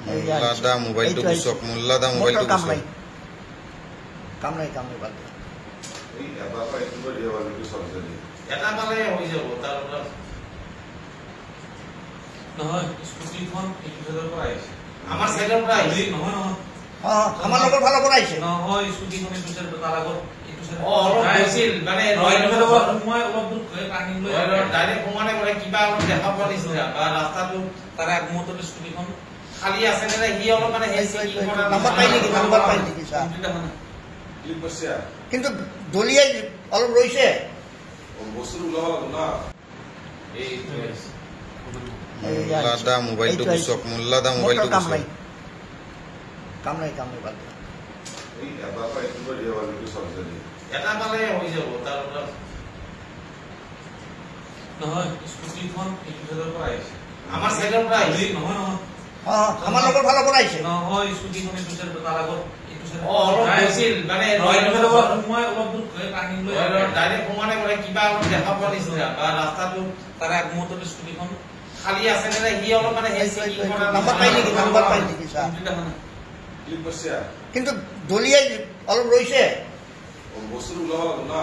মোল্লাদা মোবাইলটো গুচক মোল্লাদা মোবাইলটো গুচক কাম নাই বাদ দিয়া এই এটা পাই দিব দিয়া বাকি সব জানি এটা পালে হৈ যাব তাৰ নহয় স্কুটিখন এই ভিতৰৰ পৰা আহিছে আমাৰ সাইডৰ পৰা আহিছে নহয় আমাৰ লগৰ ফালৰ পৰা আহিছে নহয় স্কুটিখন এই ভিতৰৰ তাৰ আগত এইটো সাইড অলপ গৈছিল মানে মই অলপ দূৰ টানি লৈ ডাইৰেক্ট সমানে কৰে কিবা অলপ দেখা পোৱা নিচিনা বা ৰাস্তাটো তাৰ আগমুহূৰ্তত স্কুটিখন খালি আছে নে সি অলপ মানে নাম্বাৰ পাই নেকি ছাৰ ক্লিক কৰছে কিন্তু দলিয়াই অলপ ৰৈছে বস্তু উলাবা না মোল্লাদা মোবাইলটো গুচক মোল্লাদা মোবাইলটো গুচক কাম নাই বাদ দিয়া এই এটা পাই দিব দিয়া বাকি সব জানি এটা পালে হৈ যাব তাৰ নহয় স্কুটিখন এই ভিতৰৰ পৰা আহিছে আমাৰ সাইডৰ পৰা আহিছে নহয় আমাৰ লগৰ ফালৰ পৰা আহিছে নহয় স্কুটিখন এই ভিতৰৰ তাৰ আগত এইটো সাইড অলপ গৈছিল মানে মই অলপ দূৰ টানি লৈ ডাইৰেক্ট সমানে কৰে কিবা অলপ দেখা পোৱা নিচিনা বা ৰাস্তাটো তাৰ আগমুহূৰ্তত স্কুটিখন খালি আছে নে সি অলপ মানে নাম্বাৰ পাই নেকি ছাৰ ক্লিক কৰছে কিন্তু দলিয়াই অলপ ৰৈছে বস্তু উলাবা না